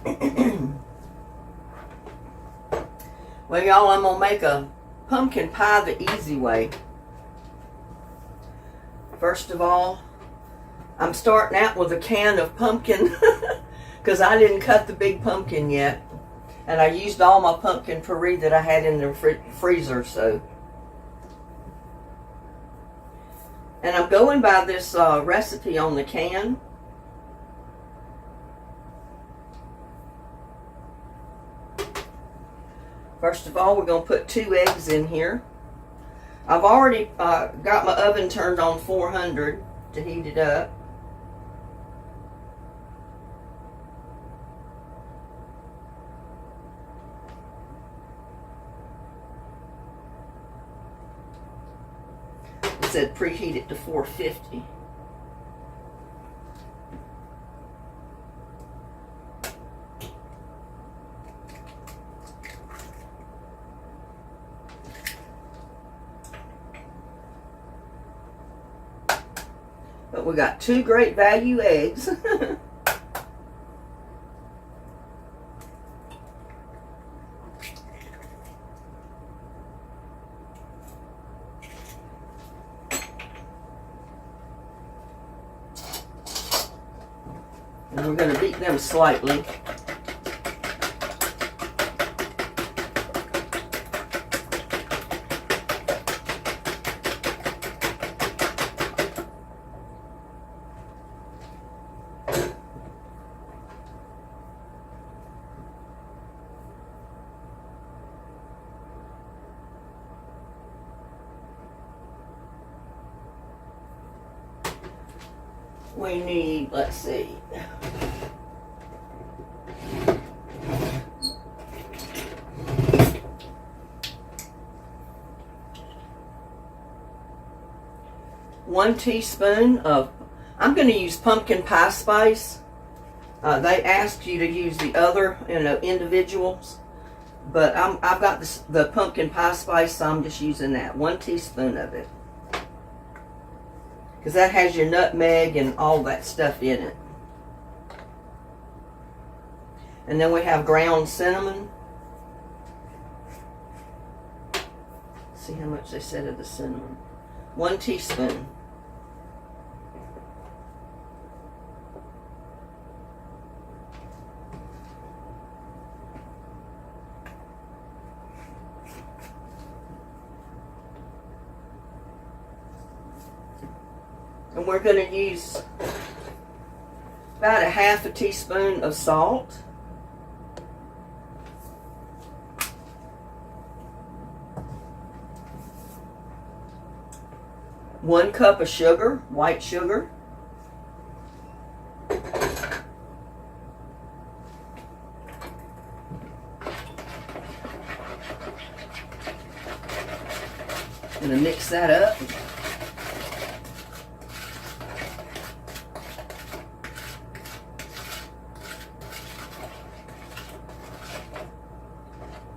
Well, y'all, I'm going to make a pumpkin pie the easy way. First of all, I'm starting out with a can of pumpkin because I didn't cut the big pumpkin yet. And I used all my pumpkin puree that I had in the freezer, so. And I'm going by this recipe on the can. First of all, we're going to put 2 eggs in here. I've already got my oven turned on 400 to heat it up. It said preheat it to 450. But we got 2 great value eggs. And we're going to beat them slightly. We need, let's see, one teaspoon of, I'm going to use pumpkin pie spice. They asked you to use the other, individuals, but I've got the pumpkin pie spice, so I'm just using that. 1 teaspoon of it. Because that has your nutmeg and all that stuff in it. And then we have ground cinnamon. See how much they said of the cinnamon. 1 teaspoon. And we're going to use about 1/2 teaspoon of salt. One cup of sugar, white sugar. Gonna mix that up.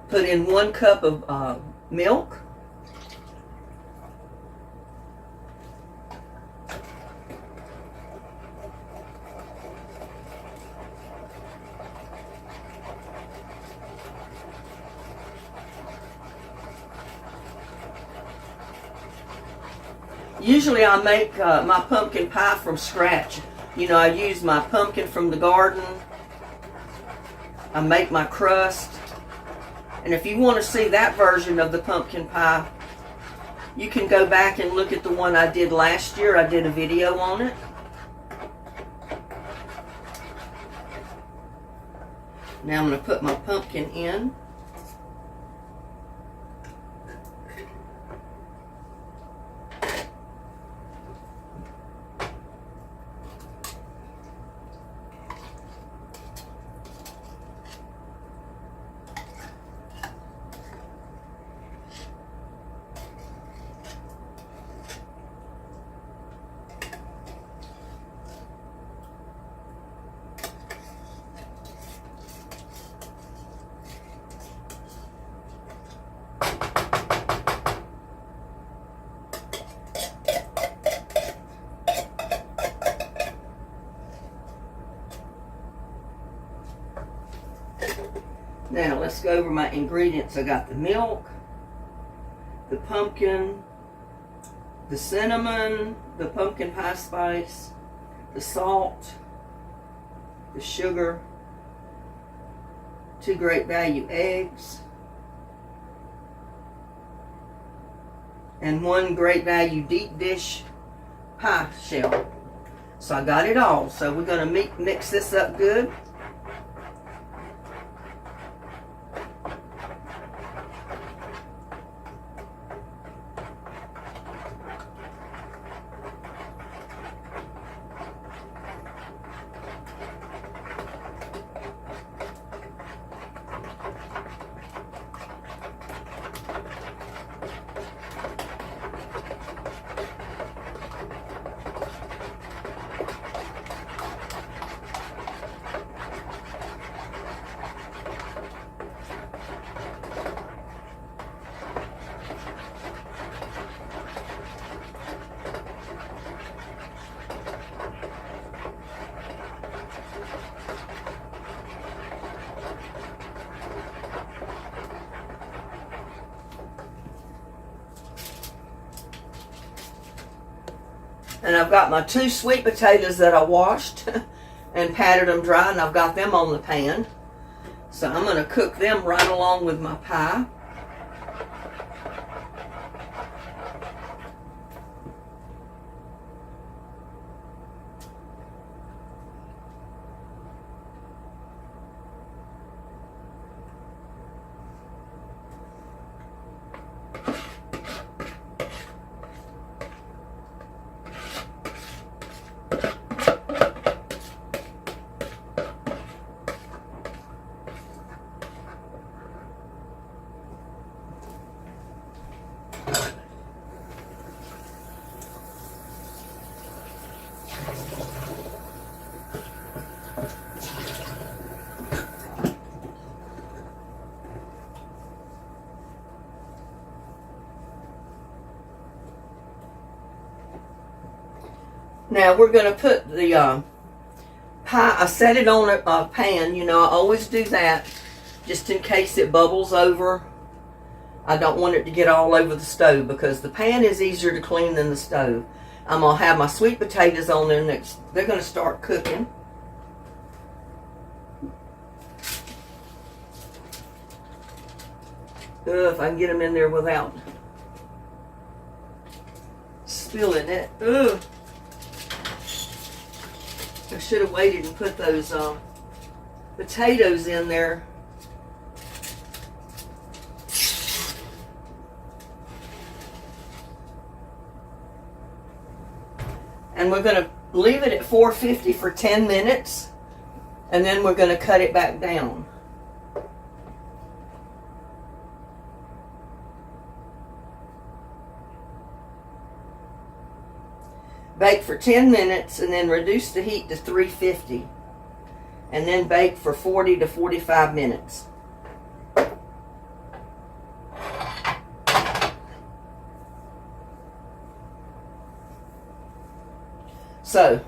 Put in 1 cup of milk. Usually I make my pumpkin pie from scratch. You know, I use my pumpkin from the garden. I make my crust. And if you want to see that version of the pumpkin pie, you can go back and look at the one I did last year. I did a video on it. Now I'm going to put my pumpkin in. Now let's go over my ingredients. I got the milk, the pumpkin, the cinnamon, the pumpkin pie spice, the salt, the sugar, 2 Great Value eggs, and 1 Great Value deep dish pie shell. So I got it all. So we're going to mix this up good. And I've got my 2 sweet potatoes that I washed and patted them dry, and I've got them on the pan. So I'm going to cook them right along with my pie. Now we're going to put the pie, I set it on a pan, you know, I always do that just in case it bubbles over. I don't want it to get all over the stove because the pan is easier to clean than the stove. I'm going to have my sweet potatoes on there next. They're going to start cooking. If I can get them in there without spilling it. Ugh. I should have waited and put those potatoes in there. And we're going to leave it at 450 for 10 minutes. And then we're going to cut it back down. Bake for 10 minutes and then reduce the heat to 350. And then bake for 40 to 45 minutes. So,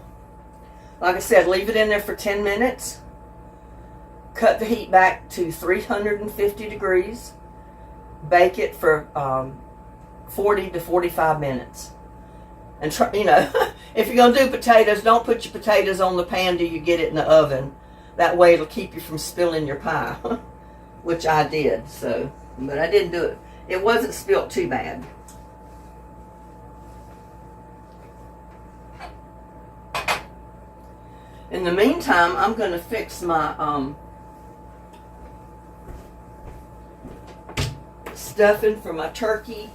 like I said, leave it in there for 10 minutes. Cut the heat back to 350 degrees. Bake it for 40 to 45 minutes. And try, you know, if you're going to do potatoes, don't put your potatoes on the pan till you get it in the oven. That way it'll keep you from spilling your pie, which I did. So, but I didn't do it. It wasn't spilt too bad. In the meantime, I'm going to fix my stuffing for my turkey.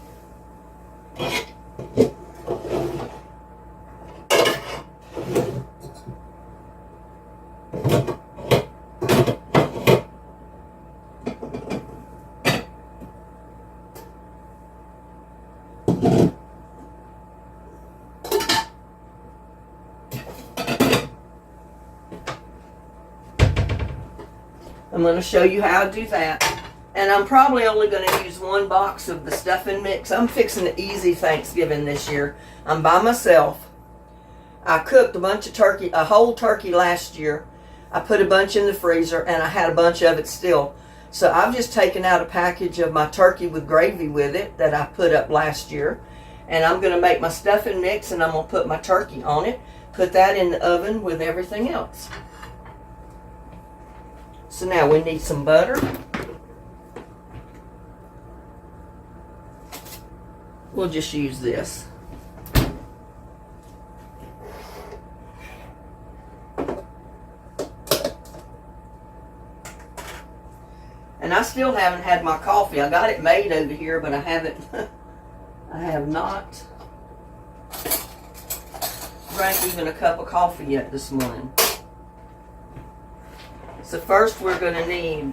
I'm going to show you how to do that. And I'm probably only going to use 1 box of the stuffing mix. I'm fixing an easy Thanksgiving this year. I'm by myself. I cooked a bunch of turkey, a whole turkey last year. I put a bunch in the freezer and I had a bunch of it still. So I've just taken out a package of my turkey with gravy with it that I put up last year. And I'm going to make my stuffing mix, and I'm going to put my turkey on it. Put that in the oven with everything else. So now we need some butter. We'll just use this. And I still haven't had my coffee. I got it made over here, but I haven't, I have not drank even a cup of coffee yet this morning. So first we're going to need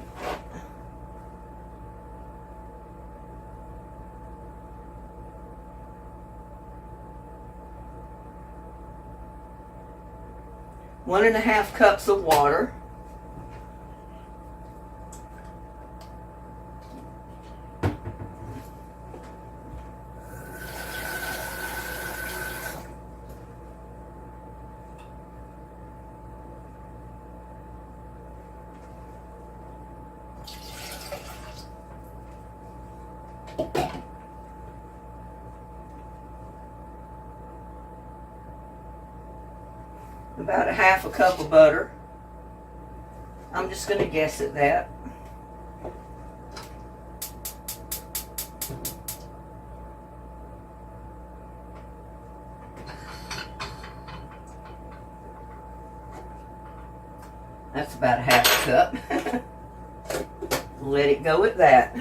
one and a half cups of water. About a half a cup of butter. I'm just going to guess at that. That's about a half a cup. Let it go at that.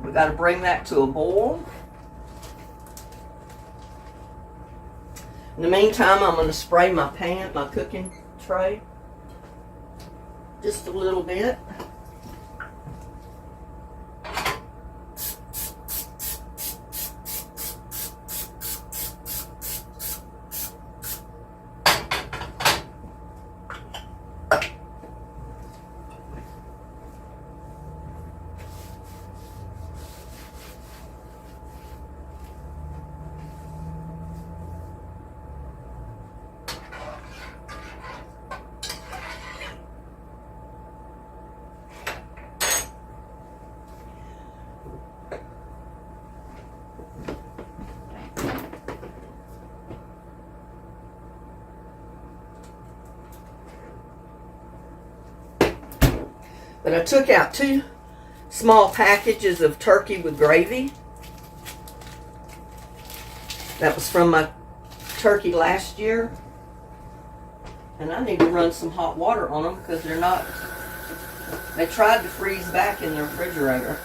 We've got to bring that to a boil. In the meantime, I'm going to spray my pan, my cooking tray, just a little bit. But I took out 2 small packages of turkey with gravy. That was from my turkey last year. And I need to run some hot water on them because they tried to freeze back in the refrigerator.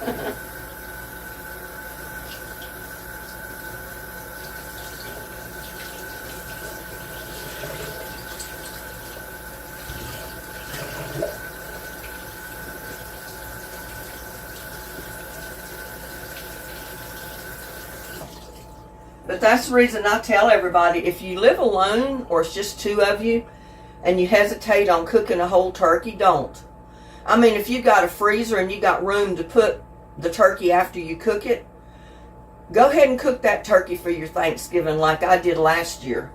But that's the reason I tell everybody, if you live alone or it's just 2 of you and you hesitate on cooking a whole turkey, don't. I mean, if you got a freezer and you got room to put the turkey after you cook it, go ahead and cook that turkey for your Thanksgiving like I did last year.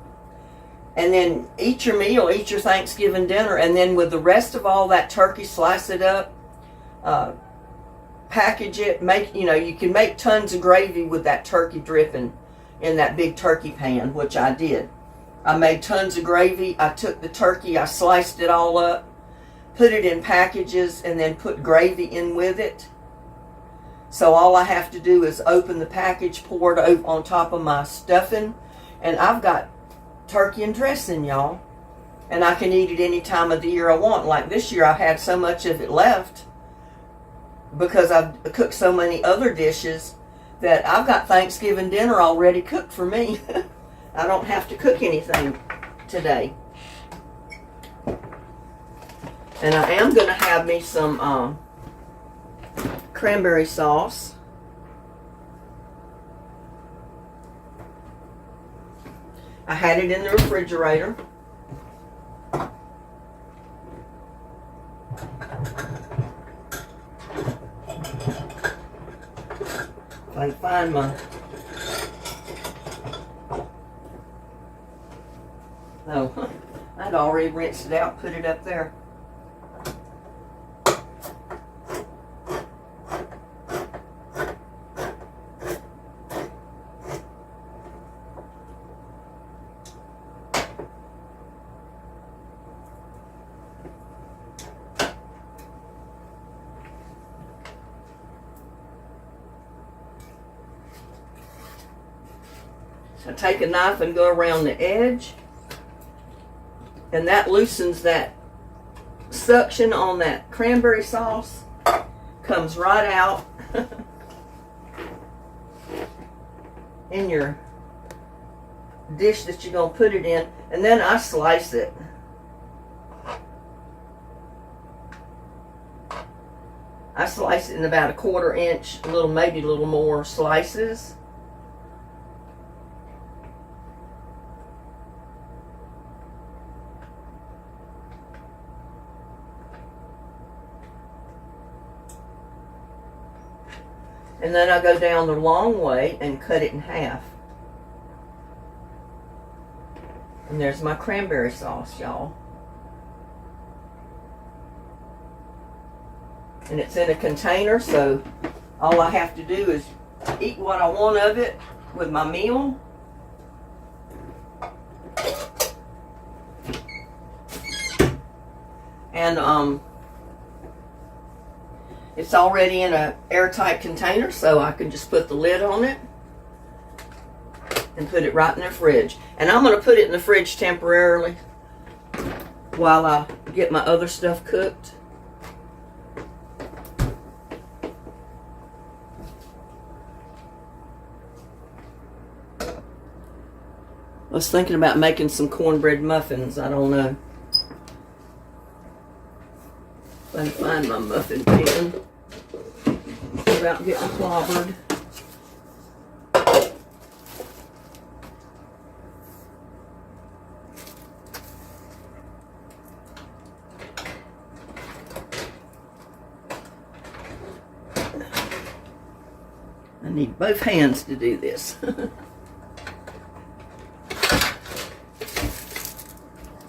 And then eat your meal, eat your Thanksgiving dinner, and then with the rest of all that turkey, slice it up, package it, you can make tons of gravy with that turkey dripping in that big turkey pan, which I did. I made tons of gravy. I took the turkey, I sliced it all up, put it in packages, and then put gravy in with it. So all I have to do is open the package, pour it on top of my stuffing, and I've got turkey and dressing, y'all. And I can eat it any time of the year I want. Like this year, I had so much of it left because I've cooked so many other dishes that I've got Thanksgiving dinner already cooked for me. I don't have to cook anything today. And I am going to have me some cranberry sauce. I had it in the refrigerator. If I can find my... Oh, I'd already rinsed it out, put it up there. I take a knife and go around the edge, and that loosens that suction on that cranberry sauce, comes right out in your dish that you're going to put it in, and then I slice it. I slice it in about a 1/4 inch, maybe a little more slices. And then I go down the long way and cut it in half. And there's my cranberry sauce, y'all. And it's in a container, so all I have to do is eat what I want of it with my meal. And it's already in an airtight container, so I can just put the lid on it and put it right in the fridge. And I'm going to put it in the fridge temporarily while I get my other stuff cooked. I was thinking about making some cornbread muffins. I don't know. If I can find my muffin pan without getting clobbered. I need both hands to do this.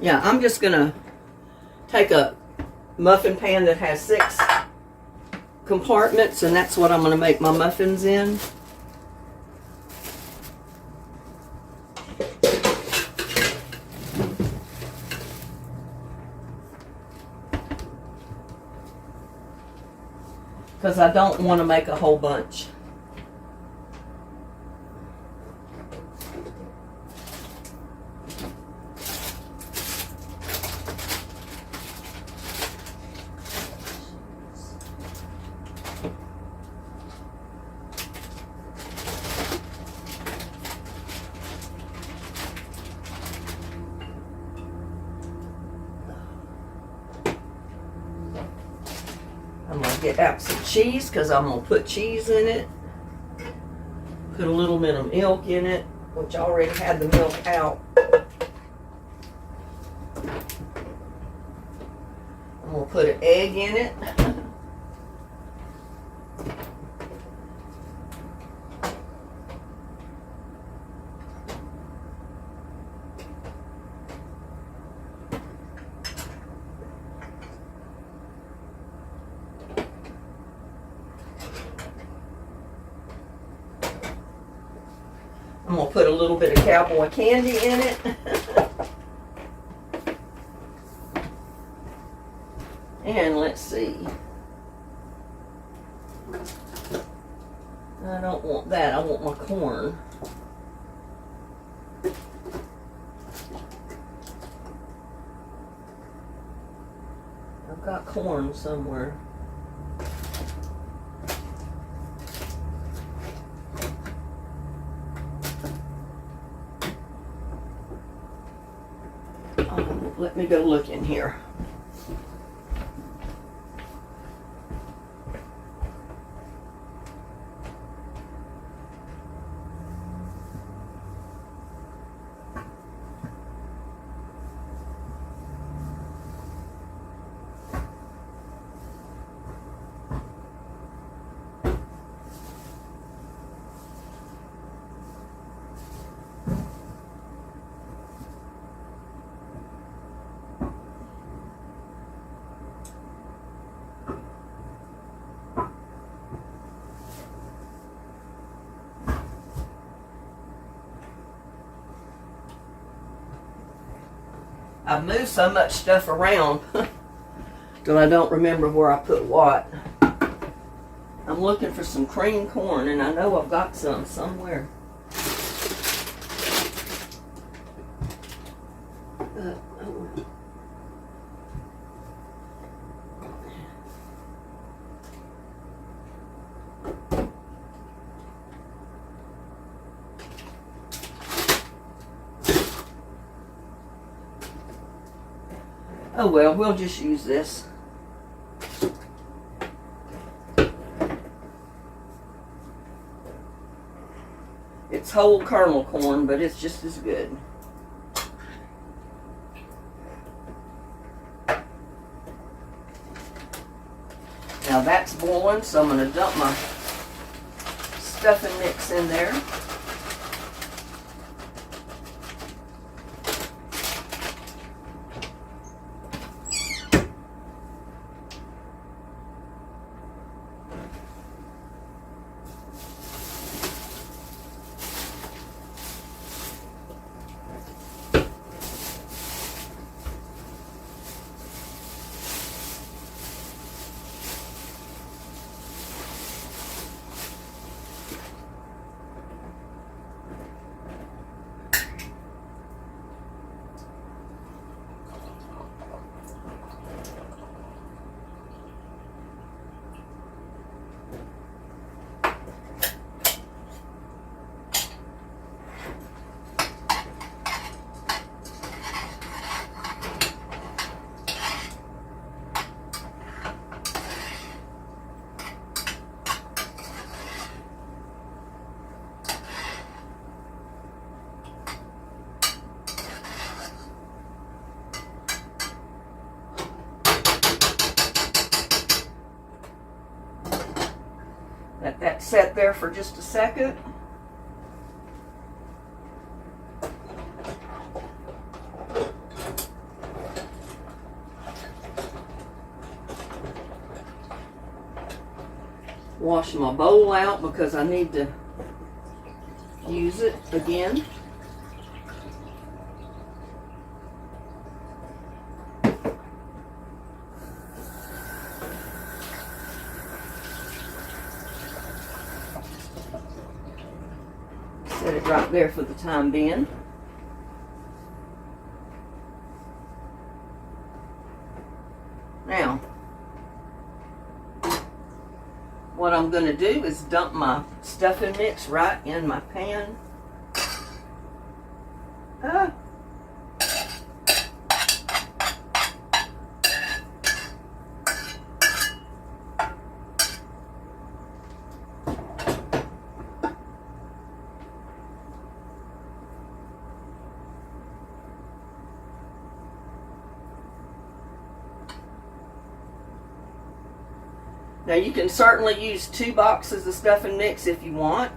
Yeah, I'm just gonna take a muffin pan that has 6 compartments, and that's what I'm going to make my muffins in. Because I don't want to make a whole bunch. I'm going to get out some cheese because I'm going to put cheese in it. Put a little bit of milk in it, which I already had the milk out. I'm going to put an egg in it. I'm going to put a little bit of cowboy candy in it. And let's see. I don't want that. I want my corn. I've got corn somewhere. Let me go look in here. I move so much stuff around till I don't remember where I put what. I'm looking for some cream corn, and I know I've got some somewhere. Oh well, we'll just use this. It's whole kernel corn, but it's just as good. Now that's boiling, so I'm going to dump my stuffing mix in there. Let that set there for just a second. Wash my bowl out because I need to use it again. Set it right there for the time being. Now, what I'm going to do is dump my stuffing mix right in my pan. Now you can certainly use 2 boxes of stuffing mix if you want.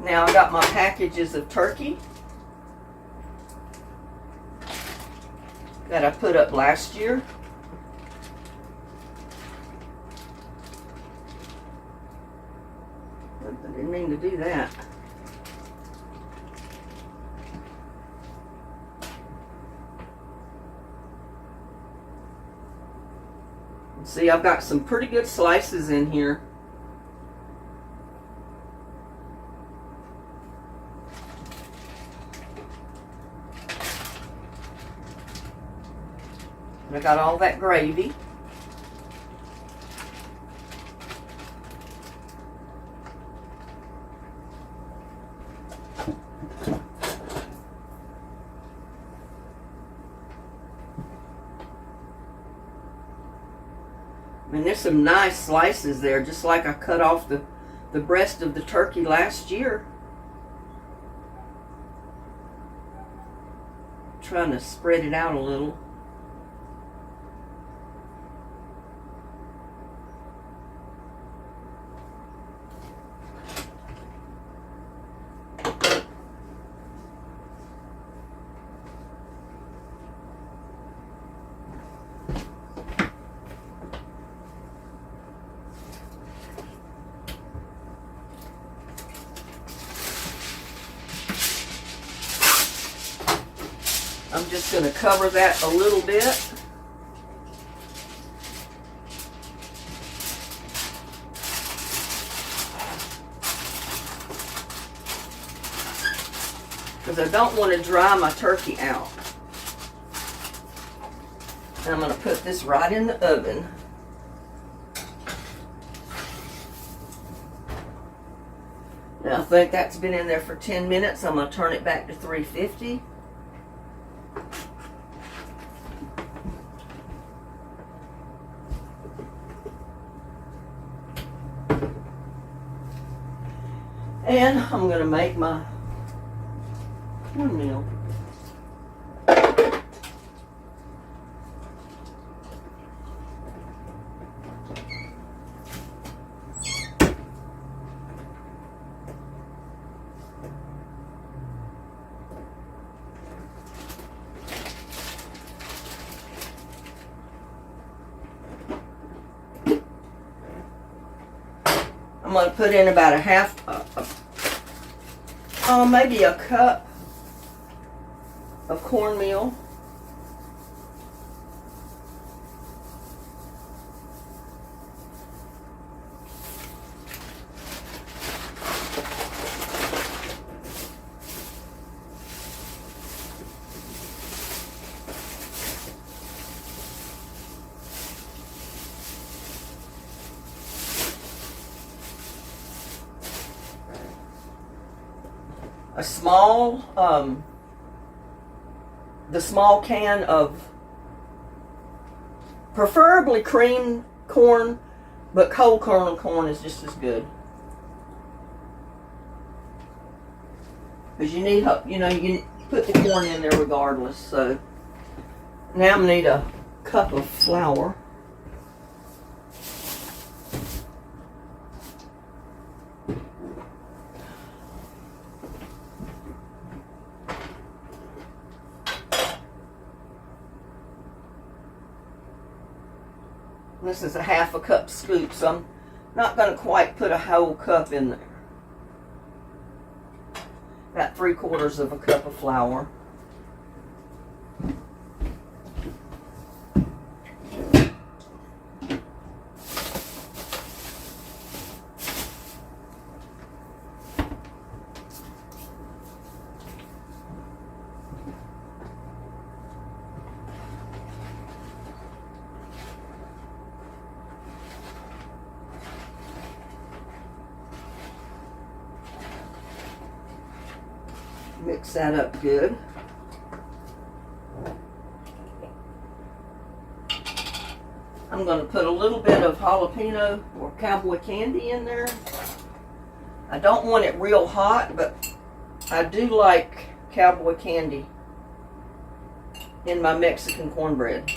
Now I got my packages of turkey. that I put up last year. I didn't mean to do that. See, I've got some pretty good slices in here. And I got all that gravy. And there's some nice slices there, just like I cut off the breast of the turkey last year. Trying to spread it out a little. I'm just going to cover that a little bit. Because I don't want to dry my turkey out. And I'm going to put this right in the oven. Now I think that's been in there for 10 minutes. I'm going to turn it back to 350. And I'm going to make my cornmeal. I'm going to put in about a half, maybe a cup of cornmeal. A small, the small can of preferably creamed corn, but cold kernel corn is just as good. Because you need, you put the corn in there regardless. So now I'm going to need a cup of flour. This is a half a cup scoop, so I'm not going to quite put a whole cup in there. About 3/4 of a cup of flour. Mix that up good. I'm going to put a little bit of jalapeno or cowboy candy in there. I don't want it real hot, but I do like cowboy candy in my Mexican cornbread.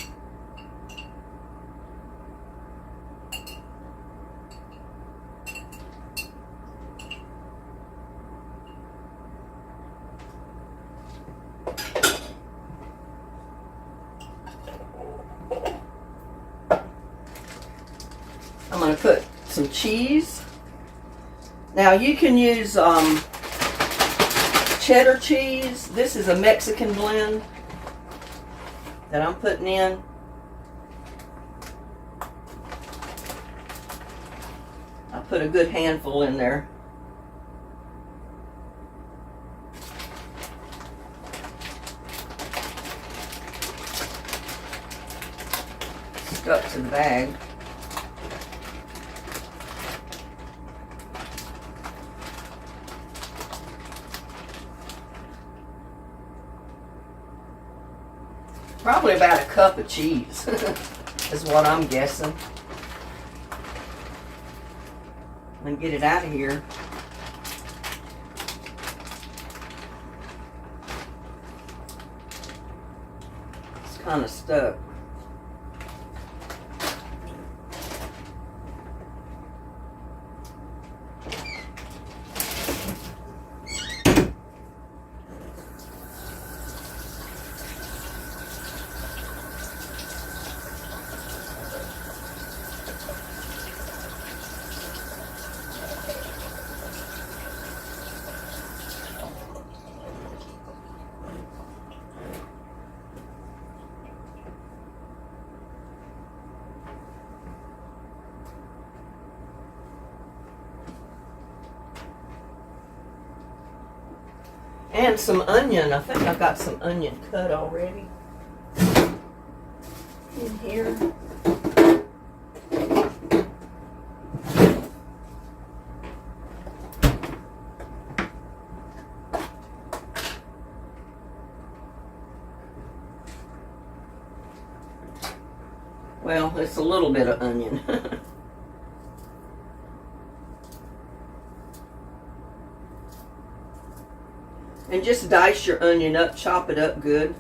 going to put some cheese. Now you can use cheddar cheese. This is a Mexican blend that I'm putting in. I put a good handful in there. Stuck to the bag. Probably about a cup of cheese is what I'm guessing. And get it out of here. It's kind of stuck. And some onion. I think I've got some onion cut already in here. Well, it's a little bit of onion. And just dice your onion up, chop it up good.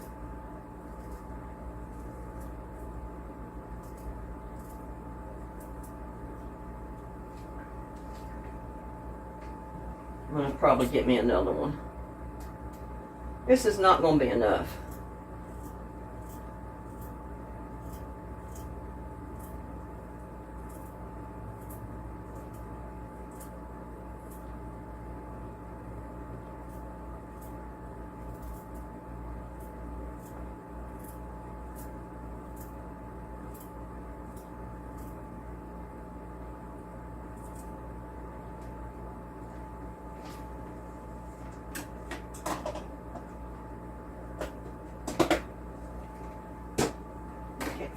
I'm going to probably get me another one. This is not going to be enough.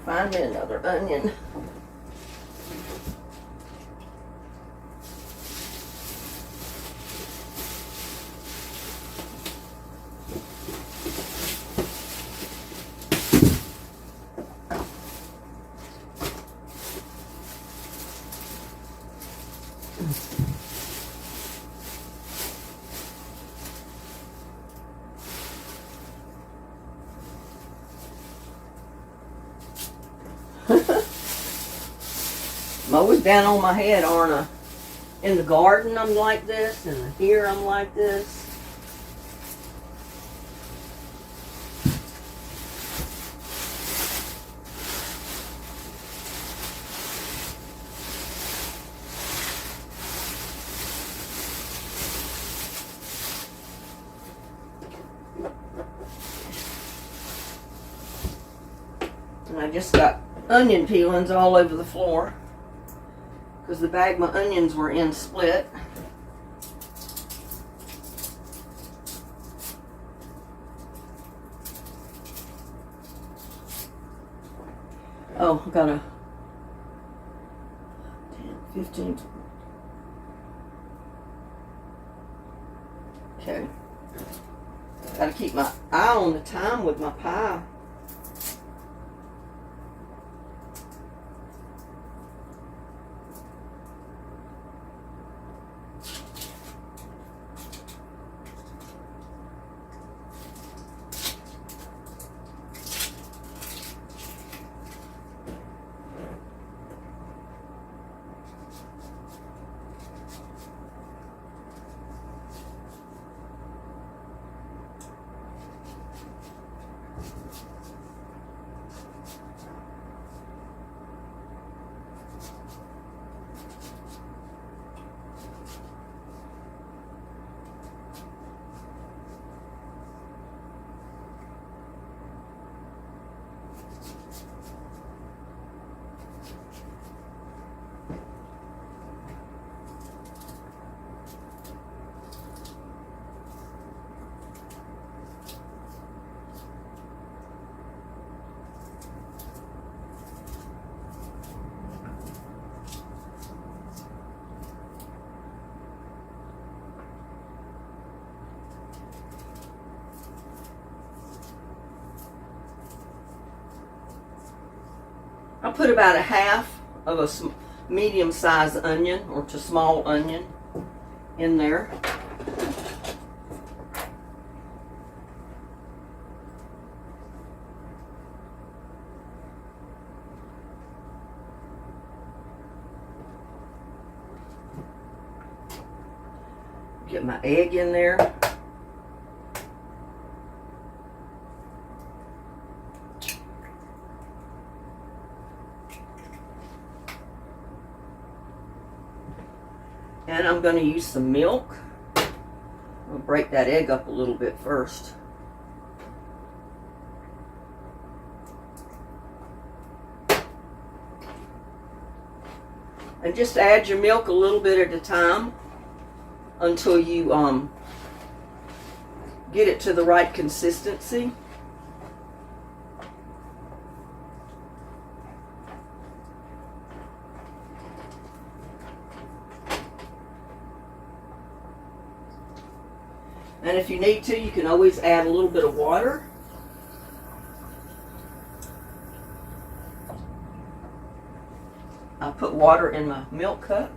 Find me another onion. I'm always down on my head, aren't I? In the garden I'm like this, and here I'm like this. And I just got onion peelings all over the floor because the bag my onions were in split. Oh, I got a 10, 15. Okay. Got to keep my eye on the time with my pie. I'll put about a half of a medium-sized onion or to small onion in there. Get my egg in there. And I'm going to use some milk. I'll break that egg up a little bit first. And just add your milk a little bit at a time until you get it to the right consistency. And if you need to, you can always add a little bit of water. I put water in my milk cup.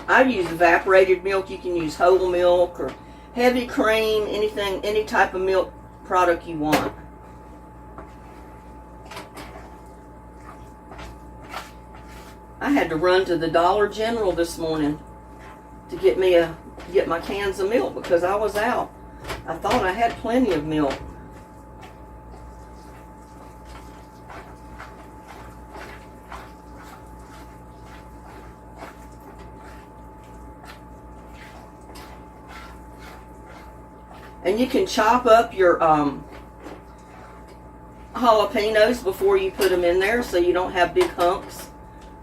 I use evaporated milk. You can use whole milk or heavy cream, anything, any type of milk product you want. I had to run to the Dollar General this morning to get my cans of milk because I was out. I thought I had plenty of milk. And you can chop up your jalapenos before you put them in there so you don't have big hunks.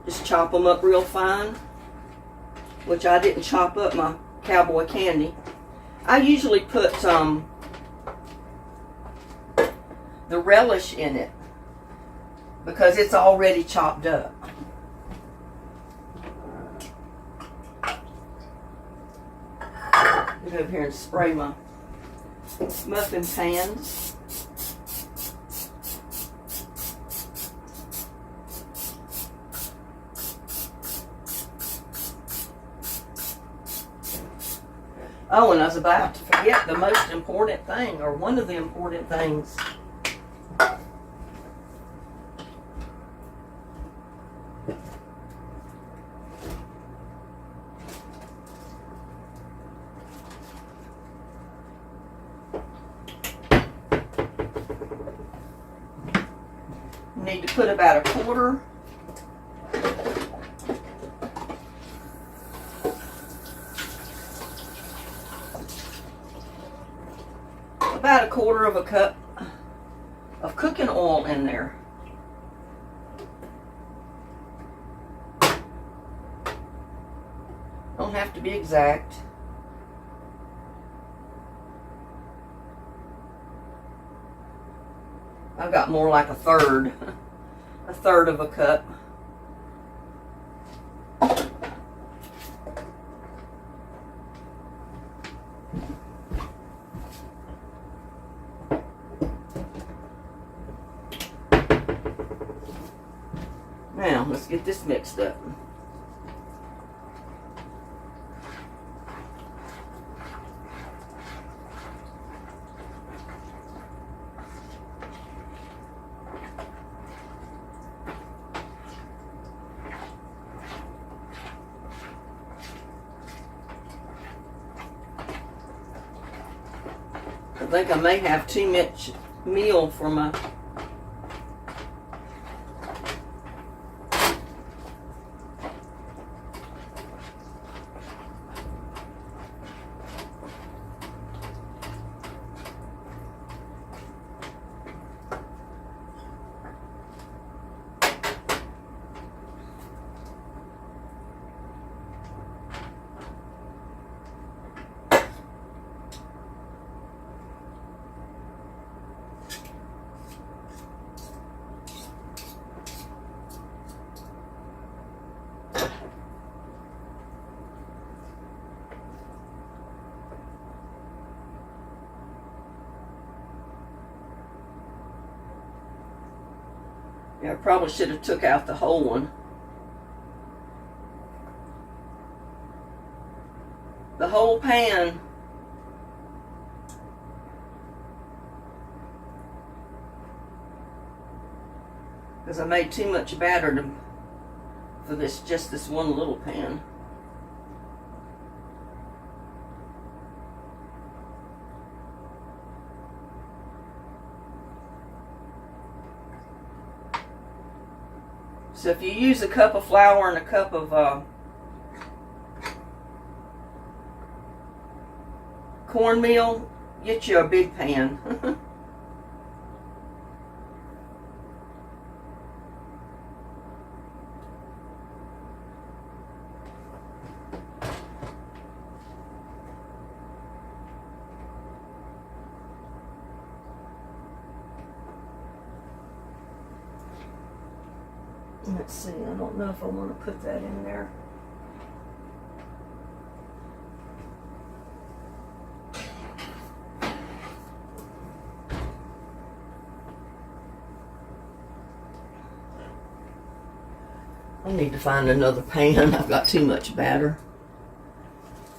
Just chop them up real fine, which I didn't chop up my cowboy candy. I usually put the relish in it because it's already chopped up. Get over here and spray my muffin pans. Oh, and I was about to forget the most important thing, or one of the important things. You need to put about a quarter of a cup of cooking oil in there. Don't have to be exact. I've got more like a third of a cup. Now, let's get this mixed up. I think I may have too much meal for my Yeah, I probably should have took out the whole one. The whole pan because I made too much batter for just this one little pan. So if you use a cup of flour and a cup of cornmeal, get you a big pan. Let's see, I don't know if I want to put that in there. I need to find another pan. I've got too much batter.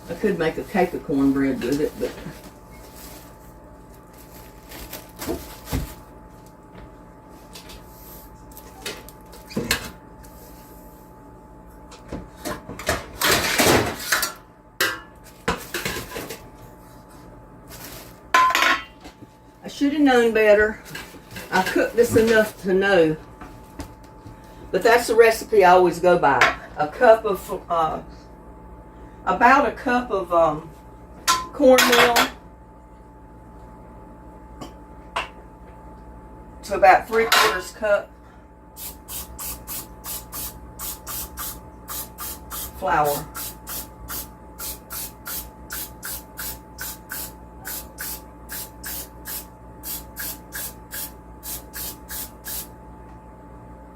I could make a cake of cornbread with it, but I should have known better. I cooked this enough to know. But that's the recipe I always go by. A cup of, about a cup of cornmeal to about 3/4 cup flour.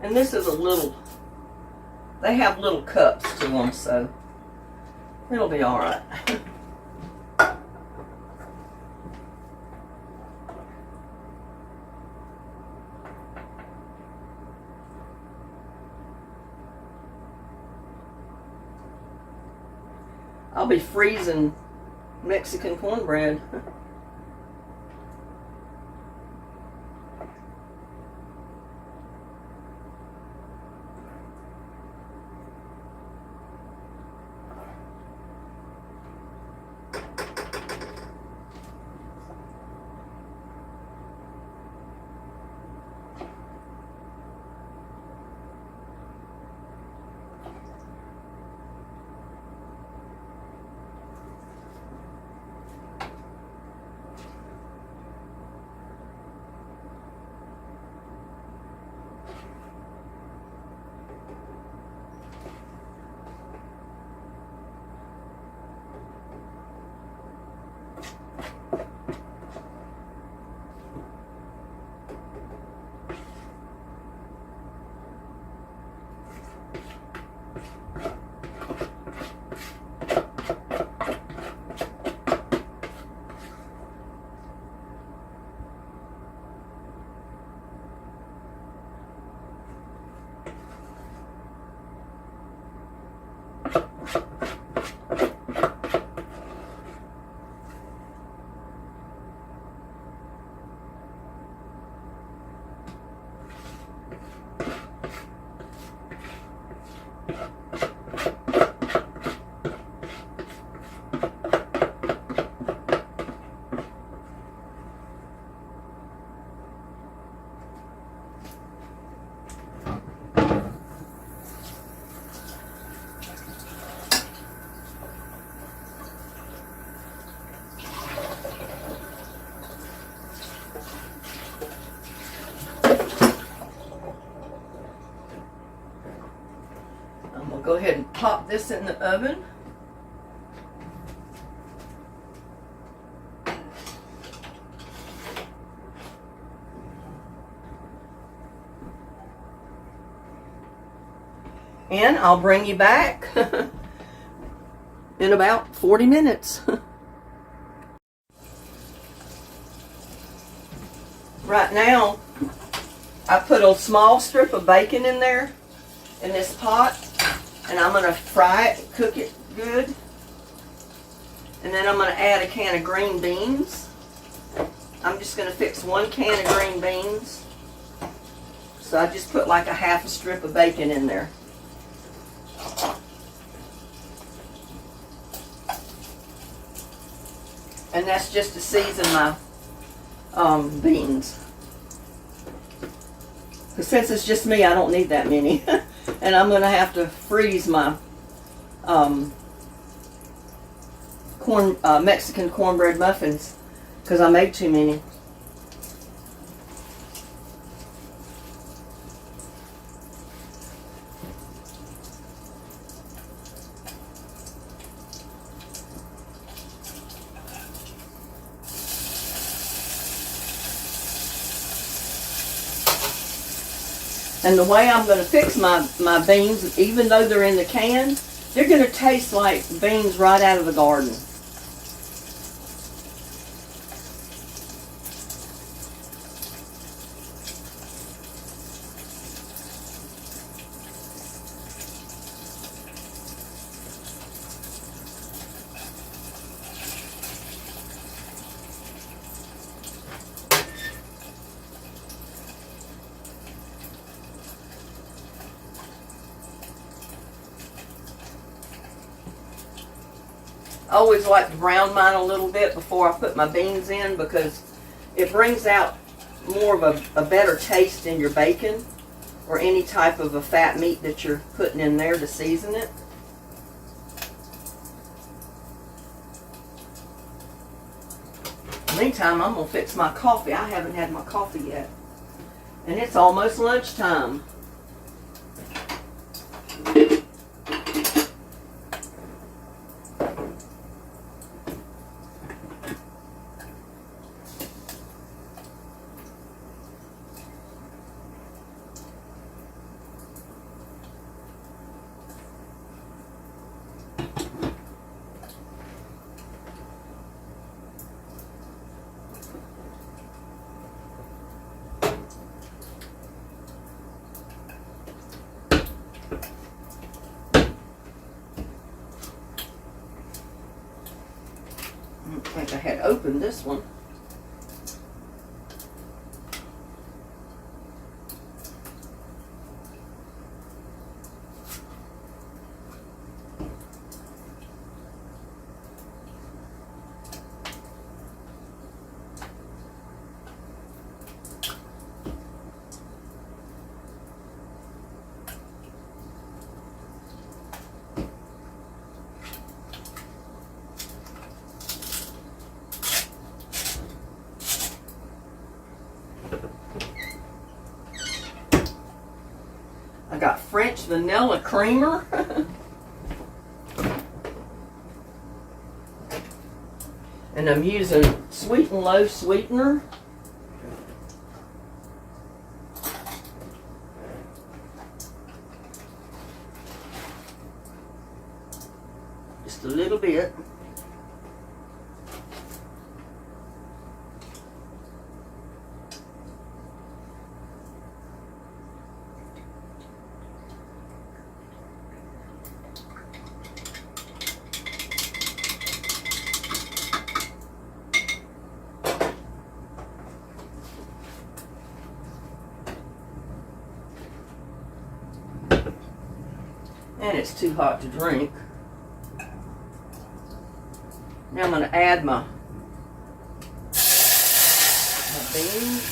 And this is a little, they have little cups to them, so it'll be all right. I'll be freezing Mexican cornbread. I'm going to go ahead and pop this in the oven. And I'll bring you back in about 40 minutes. Right now, I put a small strip of bacon in there in this pot, and I'm going to fry it, cook it good. And then I'm going to add a can of green beans. I'm just going to fix 1 can of green beans. So I just put like a half a strip of bacon in there. And that's just to season my beans. Because since it's just me, I don't need that many. And I'm going to have to freeze my Mexican cornbread muffins because I made too many. And the way I'm going to fix my beans, even though they're in the can, they're going to taste like beans right out of the garden. I always like to brown mine a little bit before I put my beans in because it brings out more of a better taste in your bacon or any type of a fat meat that you're putting in there to season it. Meantime, I'm going to fix my coffee. I haven't had my coffee yet. And it's almost lunchtime. I think I had opened this one. I got French vanilla creamer. And I'm using Sweet and Low sweetener. Just a little bit. And it's too hot to drink. Now I'm going to add my beans.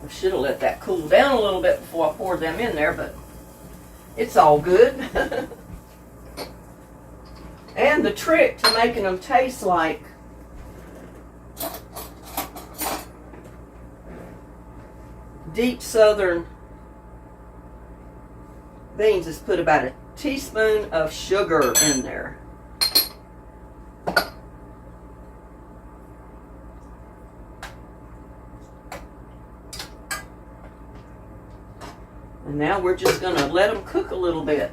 I should have let that cool down a little bit before I poured them in there, but it's all good. And the trick to making them taste like deep southern beans is put about a teaspoon of sugar in there. And now we're just going to let them cook a little bit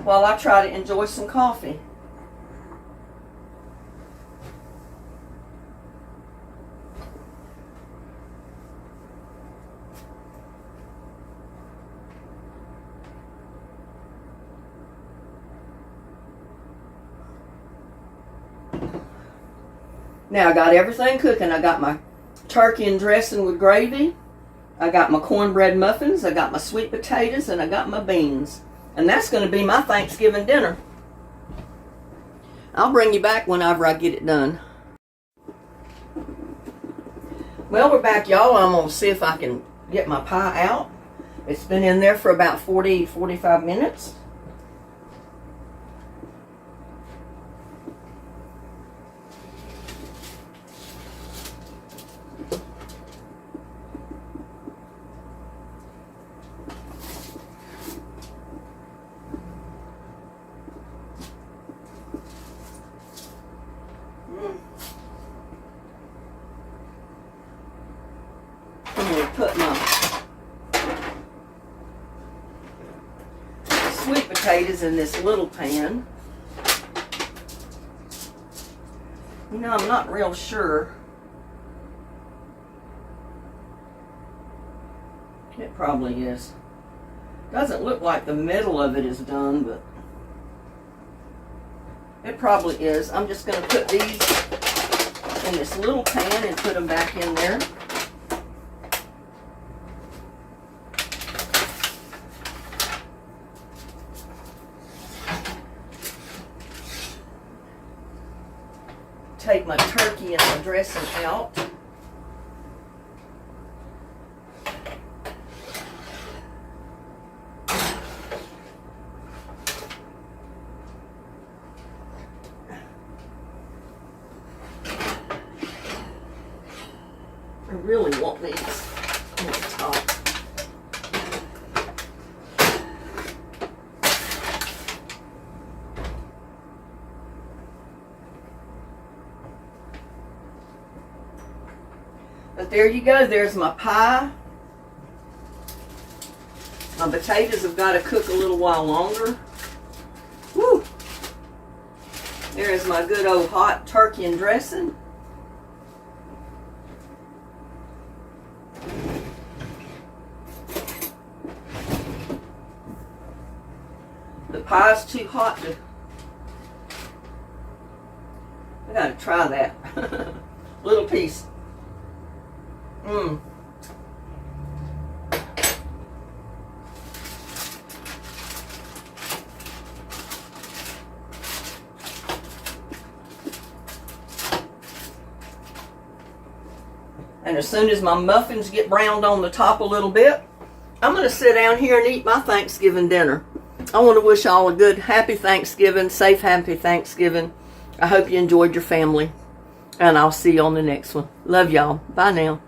while I try to enjoy some coffee. Now I got everything cooking. I got my turkey and dressing with gravy. I got my cornbread muffins. I got my sweet potatoes, and I got my beans. And that's going to be my Thanksgiving dinner. I'll bring you back whenever I get it done. Well, we're back, y'all. I'm going to see if I can get my pie out. It's been in there for about 45 minutes. I'm going to put my sweet potatoes in this little pan. You know, I'm not real sure. It probably is. Doesn't look like the middle of it is done, but it probably is. I'm just going to put these in this little pan and put them back in there. Take my turkey and my dressing out. I really want these on the top. But there you go. There's my pie. My potatoes have got to cook a little while longer. Woo! There is my good old hot turkey and dressing. The pie's too hot to... I gotta try that. Little piece. And as soon as my muffins get browned on the top a little bit, I'm going to sit down here and eat my Thanksgiving dinner. I want to wish all a good, happy Thanksgiving, safe, happy Thanksgiving. I hope you enjoyed your family. And I'll see you on the next one. Love y'all. Bye now.